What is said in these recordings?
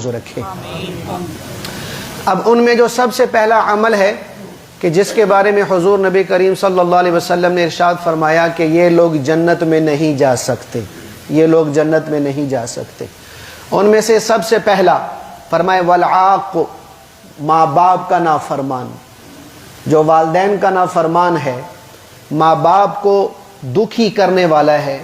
رکھے۔ اب ان میں جو سب سے پہلا عمل ہے کہ جس کے بارے میں حضور نبی کریم صلی اللہ علیہ وسلم نے ارشاد فرمایا کہ یہ لوگ جنت میں نہیں جا سکتے، یہ لوگ جنت میں نہیں جا سکتے، ان میں سے سب سے پہلا فرمائے والعاق، ماں باپ کا نافرمان، جو والدین کا نافرمان ہے، ماں باپ کو دکھی کرنے والا ہے،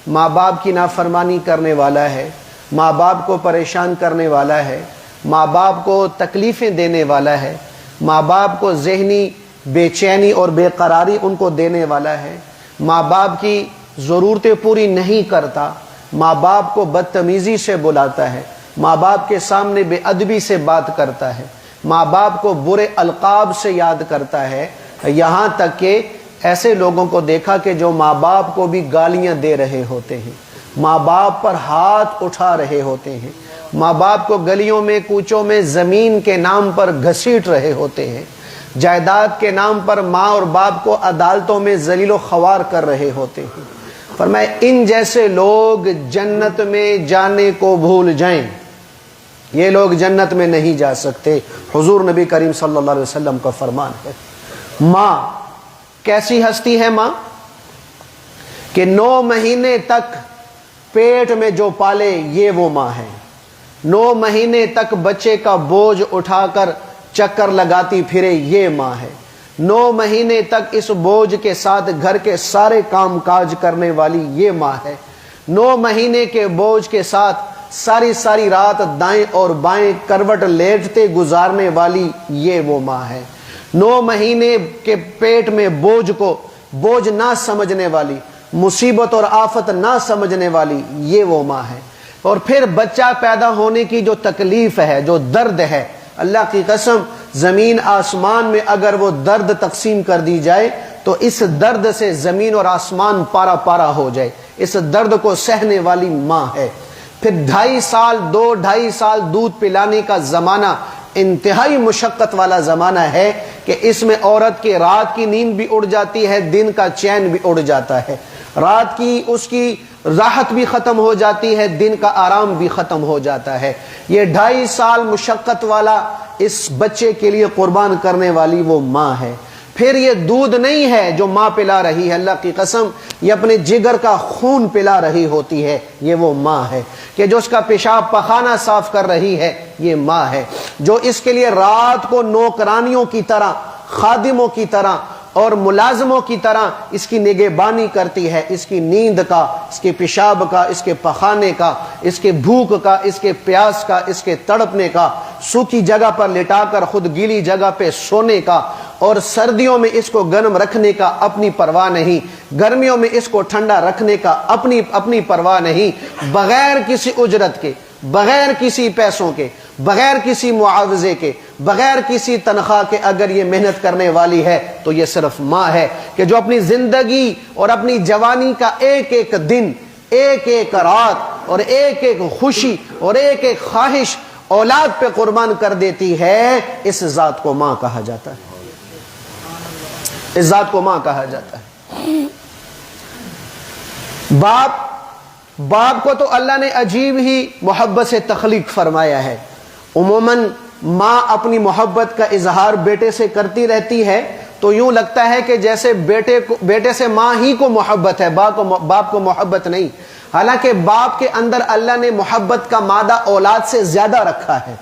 ماں باپ کی نافرمانی کرنے والا ہے، ماں باپ کو پریشان کرنے والا ہے، ماں باپ کو تکلیفیں دینے والا ہے، ماں باپ کو ذہنی بے چینی اور بے قراری ان کو دینے والا ہے، ماں باپ کی ضرورتیں پوری نہیں کرتا، ماں باپ کو بدتمیزی سے بلاتا ہے، ماں باپ کے سامنے بے ادبی سے بات کرتا ہے، ماں باپ کو برے القاب سے یاد کرتا ہے، یہاں تک کہ ایسے لوگوں کو دیکھا کہ جو ماں باپ کو بھی گالیاں دے رہے ہوتے ہیں، ماں باپ پر ہاتھ اٹھا رہے ہوتے ہیں، ماں باپ کو گلیوں میں کوچوں میں زمین کے نام پر گھسیٹ رہے ہوتے ہیں، جائیداد کے نام پر ماں اور باپ کو عدالتوں میں ذلیل و خوار کر رہے ہوتے ہیں۔ فرمایا ان جیسے لوگ جنت میں جانے کو بھول جائیں، یہ لوگ جنت میں نہیں جا سکتے، حضور نبی کریم صلی اللہ علیہ وسلم کا فرمان ہے۔ ماں کیسی ہستی ہے ماں کہ 9 مہینے تک پیٹ میں جو پالے یہ وہ ماں ہے، 9 مہینے تک بچے کا بوجھ اٹھا کر چکر لگاتی پھرے یہ ماں ہے، 9 مہینے تک اس بوجھ کے ساتھ گھر کے سارے کام کاج کرنے والی یہ ماں ہے، 9 مہینے کے بوجھ کے ساتھ ساری رات دائیں اور بائیں کروٹ لیٹتے گزارنے والی یہ وہ ماں ہے، 9 مہینے کے پیٹ میں بوجھ کو بوجھ نہ سمجھنے والی، مصیبت اور آفت نہ سمجھنے والی یہ وہ ماں ہے۔ اور پھر بچہ پیدا ہونے کی جو تکلیف ہے، جو درد ہے، اللہ کی قسم زمین آسمان میں اگر وہ درد تقسیم کر دی جائے تو اس درد سے زمین اور آسمان پارا پارا ہو جائے، اس درد کو سہنے والی ماں ہے۔ پھر 2.5 سال 2.5 سال دودھ پلانے کا زمانہ انتہائی مشقت والا زمانہ ہے کہ اس میں عورت کے رات کی نیند بھی اڑ جاتی ہے، دن کا چین بھی اڑ جاتا ہے، رات کی اس کی راحت بھی ختم ہو جاتی ہے، دن کا آرام بھی ختم ہو جاتا ہے۔ یہ 2.5 سال مشقت والا اس بچے کے لیے قربان کرنے والی وہ ماں ہے۔ پھر یہ دودھ نہیں ہے جو ماں پلا رہی ہے، اللہ کی قسم یہ اپنے جگر کا خون پلا رہی ہوتی ہے، یہ وہ ماں ہے۔ کہ جو اس کا پیشاب پخانہ صاف کر رہی ہے یہ ماں ہے، جو اس کے لیے رات کو نوکرانیوں کی طرح، خادموں کی طرح اور ملازموں کی طرح اس کی نگہبانی کرتی ہے، اس کی نیند کا، اس کے پیشاب کا، اس کے پخانے کا، اس کے بھوک کا، اس کے پیاس کا، اس کے تڑپنے کا، سوکھی جگہ پر لٹا کر خود گیلی جگہ پہ سونے کا، اور سردیوں میں اس کو گرم رکھنے کا اپنی پرواہ نہیں، گرمیوں میں اس کو ٹھنڈا رکھنے کا اپنی پرواہ نہیں، بغیر کسی اجرت کے، بغیر کسی پیسوں کے، بغیر کسی معاوضے کے، بغیر کسی تنخواہ کے اگر یہ محنت کرنے والی ہے تو یہ صرف ماں ہے کہ جو اپنی زندگی اور اپنی جوانی کا ایک ایک دن، ایک ایک رات اور ایک ایک خوشی اور ایک ایک خواہش اولاد پہ قربان کر دیتی ہے، اس ذات کو ماں کہا جاتا ہے، اس ذات کو ماں کہا جاتا ہے۔ باپ کو تو اللہ نے عجیب ہی محبت سے تخلیق فرمایا ہے۔ عموماً ماں اپنی محبت کا اظہار بیٹے سے کرتی رہتی ہے تو یوں لگتا ہے کہ جیسے بیٹے سے ماں ہی کو محبت ہے، باپ کو محبت نہیں، حالانکہ باپ کے اندر اللہ نے محبت کا مادہ اولاد سے زیادہ رکھا ہے،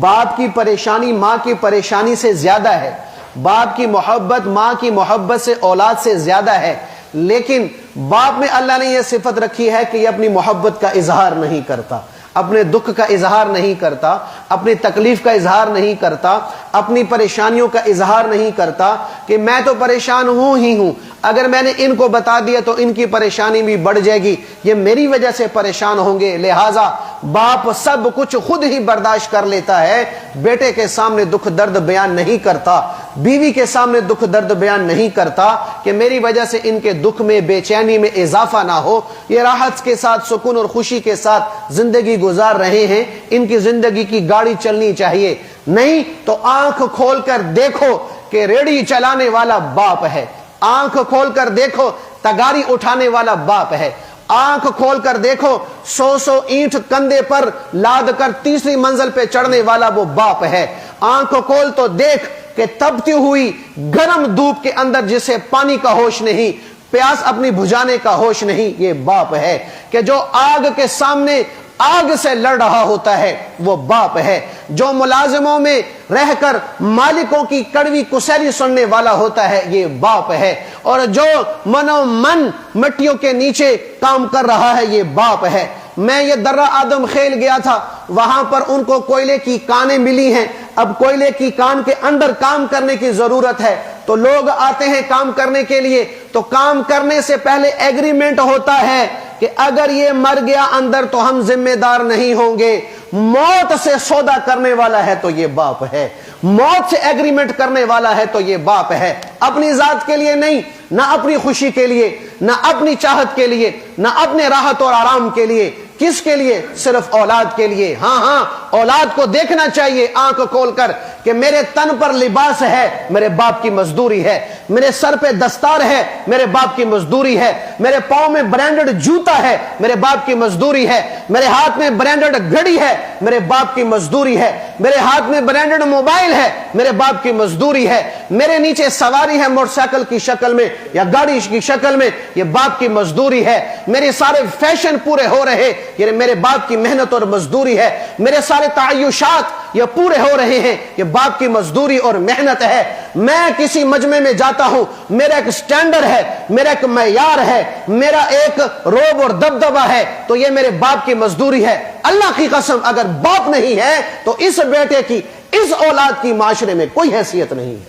باپ کی پریشانی ماں کی پریشانی سے زیادہ ہے، باپ کی محبت ماں کی محبت سے اولاد سے زیادہ ہے، لیکن باپ میں اللہ نے یہ صفت رکھی ہے کہ یہ اپنی محبت کا اظہار نہیں کرتا، اپنے دکھ کا اظہار نہیں کرتا، اپنی تکلیف کا اظہار نہیں کرتا، اپنی پریشانیوں کا اظہار نہیں کرتا کہ میں تو پریشان ہوں، اگر میں نے ان کو بتا دیا تو ان کی پریشانی بھی بڑھ جائے گی، یہ میری وجہ سے پریشان ہوں گے، لہٰذا باپ سب کچھ خود ہی برداشت کر لیتا ہے، بیٹے کے سامنے دکھ درد بیان نہیں کرتا، بیوی کے سامنے دکھ درد بیان نہیں کرتا کہ میری وجہ سے ان کے دکھ میں بے چینی میں اضافہ نہ ہو، یہ راحت کے ساتھ سکون اور خوشی کے ساتھ زندگی گزار رہے ہیں، ان کی زندگی کی گاڑی چلنی چاہیے، نہیں تو آنکھ کھول کر دیکھو کہ ریڑھی چلانے والا باپ ہے، آنکھ کھول کر دیکھو تگاری اٹھانے والا باپ ہے، آنکھ کھول کر دیکھو 100 اینٹ کندھے پر لاد کر تیسری منزل پہ چڑھنے والا وہ باپ ہے. آنکھ کھول تو دیکھ کہ تپتی ہوئی گرم دھوپ کے اندر جسے پانی کا ہوش نہیں, پیاس اپنی بجھانے کا ہوش نہیں, یہ باپ ہے. کہ جو آگ کے سامنے آگ سے لڑ رہا ہوتا ہے وہ باپ ہے. جو ملازموں میں رہ کر مالکوں کی کڑوی کسیلی سننے والا ہوتا ہے یہ باپ ہے. اور جو منو من مٹیوں کے نیچے کام کر رہا ہے یہ باپ ہے. میں یہ درہ آدم خیل گیا تھا, وہاں پر ان کو کوئلے کی کانیں ملی ہیں. اب کوئلے کی کان کے اندر کام کرنے کی ضرورت ہے تو لوگ آتے ہیں کام کرنے کے لیے, تو کام کرنے سے پہلے ایگریمنٹ ہوتا ہے کہ اگر یہ مر گیا اندر تو ہم ذمہ دار نہیں ہوں گے. موت سے سودا کرنے والا ہے تو یہ باپ ہے, موت سے ایگریمنٹ کرنے والا ہے تو یہ باپ ہے. اپنی ذات کے لیے نہیں, نہ اپنی خوشی کے لیے, نہ اپنی چاہت کے لیے, نہ اپنے راحت اور آرام کے لیے. کس کے لیے؟ صرف اولاد کے لیے. ہاں اولاد کو دیکھنا چاہیے آنکھ کھول کر کہ میرے تن پر لباس ہے, میرے باپ کی مزدوری ہے. میرے سر پہ دستار ہے, میرے باپ کی مزدوری ہے. میرے پاؤں میں برانڈڈ جوتا ہے, میرے باپ کی مزدوری ہے. میرے ہاتھ میں برانڈڈ گھڑی ہے, میرے باپ کی مزدوری ہے. میرے ہاتھ میں برانڈڈ موبائل ہے, میرے باپ کی مزدوری ہے. میرے نیچے سواری ہے موٹر سائیکل کی شکل میں یا گاڑی کی شکل میں, یہ باپ کی مزدوری ہے. میرے سارے فیشن پورے ہو رہے, یہ میرے باپ کی محنت اور مزدوری ہے. میرے سارے تعیشات یہ پورے ہو رہے ہیں, یہ باپ کی مزدوری اور محنت ہے. میں کسی مجمع میں جاتا ہوں, میرا ایک سٹینڈرڈ ہے, میرا ایک معیار ہے, میرا ایک روب اور دبدبہ ہے, تو یہ میرے باپ کی مزدوری ہے. اللہ کی قسم اگر باپ نہیں ہے تو اس بیٹے کی, اس اولاد کی معاشرے میں کوئی حیثیت نہیں ہے.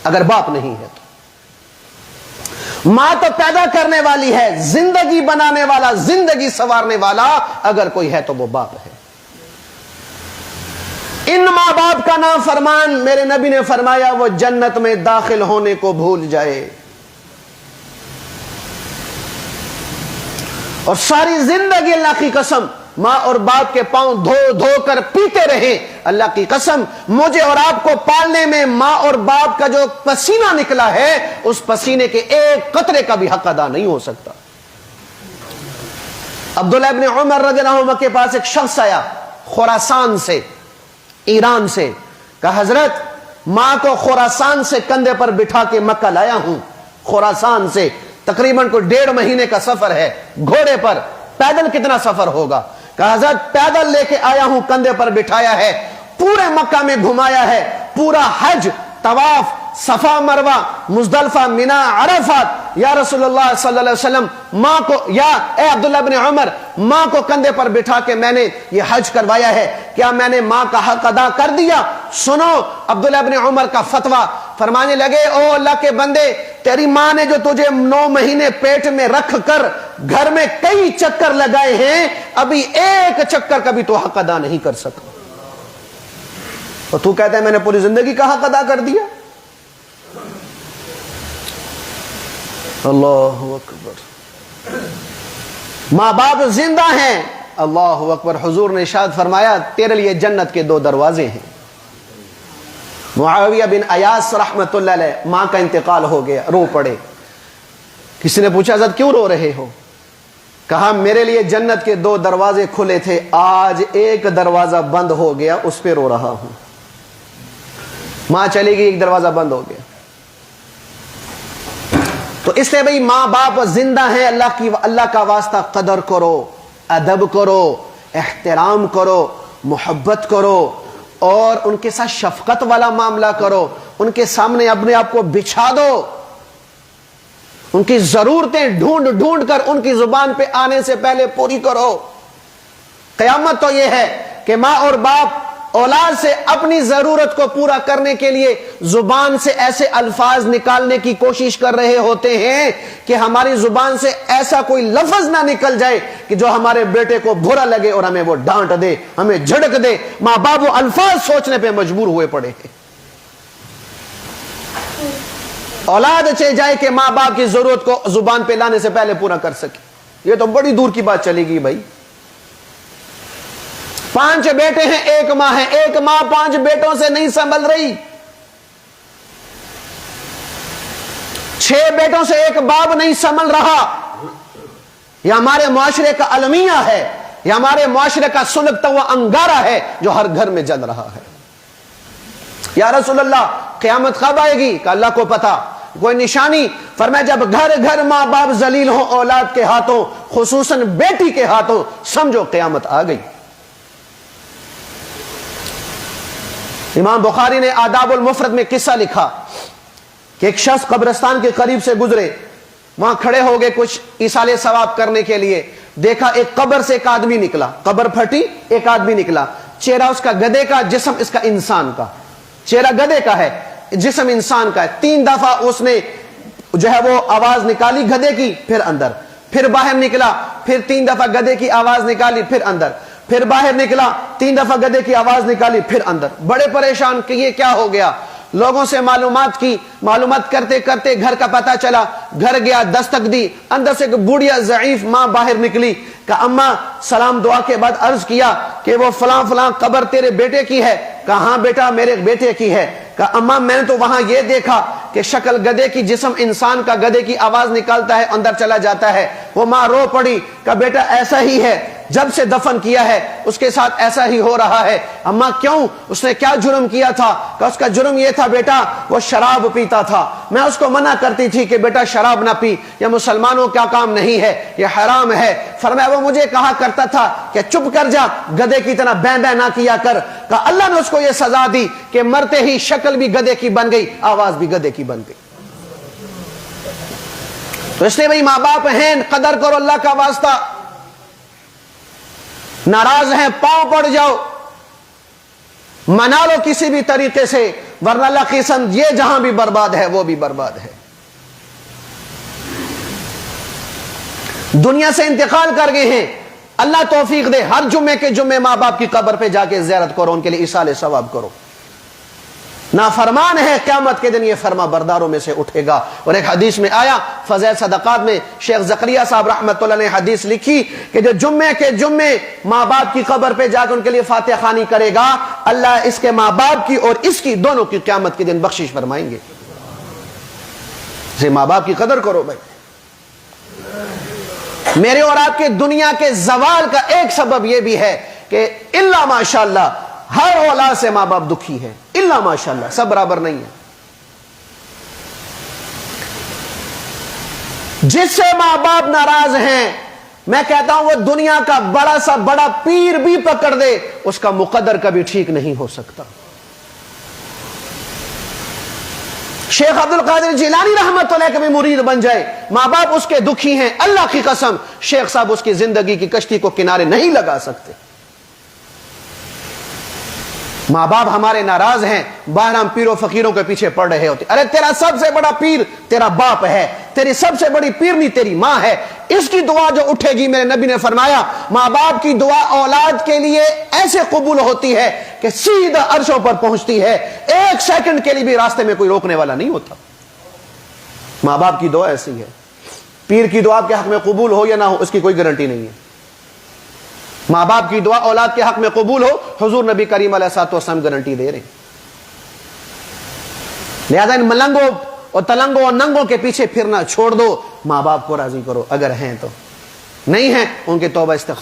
اگر باپ نہیں ہے تو ماں تو پیدا کرنے والی ہے, زندگی بنانے والا, زندگی سنوارنے والا اگر کوئی ہے تو وہ باپ ہے. ان ماں باپ کا نام فرمان, میرے نبی نے فرمایا وہ جنت میں داخل ہونے کو بھول جائے اور ساری زندگی اللہ کی قسم ماں اور باپ کے پاؤں دھو دھو کر پیتے رہے. اللہ کی قسم مجھے اور آپ کو پالنے میں ماں اور باپ کا جو پسینہ نکلا ہے اس پسینے کے ایک قطرے کا بھی حق ادا نہیں ہو سکتا. عبداللہ ابن عمر رضی اللہ عنہ کے پاس ایک شخص آیا خراسان سے, ایران سے, کہا حضرت ماں کو خراسان سے کندھے پر بٹھا کے مکہ لایا ہوں. خراسان سے تقریباً کوئی 1.5 مہینے کا سفر ہے گھوڑے پر. پیدل کتنا سفر ہوگا؟ کہا حضرت پیدل لے کے آیا ہوں, کندھے پر بٹھایا ہے, پورے مکہ میں گھمایا ہے, پورا حج, طواف, صفا مروہ, مزدلفہ, منا, عرفات. یا رسول اللہ صلی اللہ علیہ وسلم ماں کو, یا اے عبداللہ بن عمر, ماں کو کندھے پر بٹھا کے میں نے یہ حج کروایا ہے, کیا میں نے ماں کا حق ادا کر دیا؟ سنو عبداللہ بن عمر کا فتویٰ. فرمانے لگے او اللہ کے بندے, تیری ماں نے جو تجھے 9 مہینے پیٹ میں رکھ کر گھر میں کئی چکر لگائے ہیں, ابھی ایک چکر کا بھی تو حق ادا نہیں کر سکا, اور تو کہتا ہے میں نے پوری زندگی کا حق ادا کر دیا. اللہ اکبر. ماں باپ زندہ ہیں, اللہ اکبر. حضور نے ارشاد فرمایا تیرے لیے جنت کے 2 دروازے ہیں. معاویہ بن ایاس رحمت اللہ علیہ, ماں کا انتقال ہو گیا, رو پڑے. کسی نے پوچھا حضرت کیوں رو رہے ہو؟ کہا میرے لیے جنت کے 2 دروازے کھلے تھے, آج ایک دروازہ بند ہو گیا, اس پہ رو رہا ہوں. ماں چلی گئی, ایک دروازہ بند ہو گیا. تو اس لیے بھئی ماں باپ زندہ ہیں, اللہ کا واسطہ قدر کرو, ادب کرو, احترام کرو, محبت کرو, اور ان کے ساتھ شفقت والا معاملہ کرو. ان کے سامنے اپنے آپ کو بچھا دو, ان کی ضرورتیں ڈھونڈ ڈھونڈ کر ان کی زبان پہ آنے سے پہلے پوری کرو. قیامت تو یہ ہے کہ ماں اور باپ اولاد سے اپنی ضرورت کو پورا کرنے کے لیے زبان سے ایسے الفاظ نکالنے کی کوشش کر رہے ہوتے ہیں کہ ہماری زبان سے ایسا کوئی لفظ نہ نکل جائے کہ جو ہمارے بیٹے کو برا لگے اور ہمیں وہ ڈانٹ دے, ہمیں جھڑک دے. ماں باپ وہ الفاظ سوچنے پہ مجبور ہوئے پڑے ہیں. اولاد چاہے جائے کہ ماں باپ کی ضرورت کو زبان پہ لانے سے پہلے پورا کر سکے, یہ تو بڑی دور کی بات چلے گی بھائی. 5 بیٹے ہیں, 1 ماں ہے, 1 ماں 5 بیٹوں سے نہیں سنبھل رہی. 6 بیٹوں سے 1 باپ نہیں سنبھل رہا. یہ ہمارے معاشرے کا المیہ ہے، یہ ہمارے معاشرے کا سلگتا ہوا انگارہ ہے جو ہر گھر میں جل رہا ہے۔ یا رسول اللہ قیامت کب آئے گی؟ کہ اللہ کو پتا۔ کوئی نشانی؟ فرمایا جب گھر گھر ماں باپ ذلیل ہوں اولاد کے ہاتھوں، خصوصاً بیٹی کے ہاتھوں، سمجھو قیامت آ گئی۔ امام بخاری نے آداب المفرد میں قصہ لکھا کہ ایک شخص قبرستان کے قریب سے گزرے، وہاں کھڑے ہو گئے کچھ ایصال ثواب کرنے کے لیے، دیکھا ایک قبر سے ایک آدمی نکلا، قبر پھٹی، ایک آدمی نکلا، چہرہ اس کا گدھے کا، جسم اس کا انسان کا، چہرہ گدھے کا ہے، جسم انسان کا ہے۔ 3 دفعہ اس نے جو ہے وہ آواز نکالی گدھے کی، پھر اندر، پھر باہر نکلا، پھر 3 دفعہ گدھے کی آواز نکالی، پھر اندر، پھر باہر نکلا، 3 دفعہ گدھے کی آواز نکالی، پھر اندر۔ بڑے پریشان کہ یہ کیا ہو گیا، لوگوں سے معلومات کی، معلومات کرتے کرتے گھر کا پتہ چلا، گھر گیا، دستک دی، اندر سے ایک بوڑھیا ضعیف ماں باہر نکلی، کہ اماں سلام دعا کے بعد عرض کیا کہ وہ فلاں فلاں قبر تیرے بیٹے کی ہے؟ کہا ہاں بیٹا میرے بیٹے کی ہے۔ کہا اماں میں نے تو وہاں یہ دیکھا کہ شکل گدھے کی، جسم انسان کا، گدھے کی آواز نکالتا ہے، اندر چلا جاتا ہے۔ وہ ماں رو پڑی، کہا بیٹا ایسا ہی ہے، جب سے دفن کیا ہے اس کے ساتھ ایسا ہی ہو رہا ہے۔ اماں کیوں؟ اس نے کیا جرم کیا تھا؟ کہ اس کا جرم یہ تھا بیٹا وہ شراب پیتا تھا، میں اس کو منع کرتی تھی کہ بیٹا شراب نہ پی، یہ مسلمانوں کا کام نہیں ہے، یہ حرام ہے۔ فرمایا وہ مجھے کہا کرتا تھا کہ چپ کر جا، گدھے کی طرح بیں بیں نہ کیا کر۔ کہ اللہ نے اس کو یہ سزا دی کہ مرتے ہی شکل بھی گدھے کی بن گئی، آواز بھی گدھے کی بن گئی۔ تو اس لیے بھائی ماں باپ ہیں، قدر کرو اللہ کا واسطہ۔ ناراض ہیں پاؤں پڑ جاؤ، منا لو کسی بھی طریقے سے، ورنہ اللہ کی قسم یہ جہاں بھی برباد ہے وہ بھی برباد ہے۔ دنیا سے انتقال کر گئے ہیں، اللہ توفیق دے ہر جمعے کے جمعے ماں باپ کی قبر پہ جا کے زیارت کرو، ان کے لیے ایصال ثواب کرو۔ نافرمان ہے قیامت کے دن یہ فرما برداروں میں سے اٹھے گا۔ اور ایک حدیث میں آیا، فضائل صدقات میں شیخ زکریا صاحب رحمۃ اللہ نے حدیث لکھی کہ جو جمعے کے جمعے ماں باپ کی قبر پہ جا کے ان کے لیے فاتحہ خوانی کرے گا، اللہ اس کے ماں باپ کی اور اس کی دونوں کی قیامت کے دن بخشش فرمائیں گے۔ اسے ماں باپ کی قدر کرو بھائی۔ میرے اور آپ کے دنیا کے زوال کا ایک سبب یہ بھی ہے کہ الا ماشاءاللہ ہر اولاد سے ماں باپ دکھی ہے، الا ماشاءاللہ سب برابر نہیں ہے۔ جس سے ماں باپ ناراض ہیں، میں کہتا ہوں وہ دنیا کا بڑا سا بڑا پیر بھی پکڑ دے، اس کا مقدر کبھی ٹھیک نہیں ہو سکتا۔ شیخ عبد القادر جیلانی رحمت اللہ کبھی مرید بن جائے، ماں باپ اس کے دکھی ہیں، اللہ کی قسم شیخ صاحب اس کی زندگی کی کشتی کو کنارے نہیں لگا سکتے۔ ماں باپ ہمارے ناراض ہیں، باہر ہم پیروں فقیروں کے پیچھے پڑ رہے ہوتے، ارے تیرا سب سے بڑا پیر تیرا باپ ہے، تیری سب سے بڑی پیرنی تیری ماں ہے، اس کی دعا جو اٹھے گی، میرے نبی نے فرمایا ماں باپ کی دعا اولاد کے لیے ایسے قبول ہوتی ہے کہ سیدھا عرشوں پر پہنچتی ہے، 1 سیکنڈ کے لیے بھی راستے میں کوئی روکنے والا نہیں ہوتا۔ ماں باپ کی دعا ایسی ہے، پیر کی دعا کے حق میں قبول ہو یا نہ ہو اس کی کوئی گارنٹی نہیں ہے۔ ماں باپ کی دعا اولاد کے حق میں قبول ہو، حضور نبی کریم علیہ الصلوۃ والسلام گارنٹی دے رہے ہیں۔ لہذا ان ملنگوں اور تلنگوں اور ننگوں کے پیچھے پھرنا چھوڑ دو، ماں باپ کو راضی کرو، اگر ہیں تو، نہیں ہیں ان کے توبہ استغفار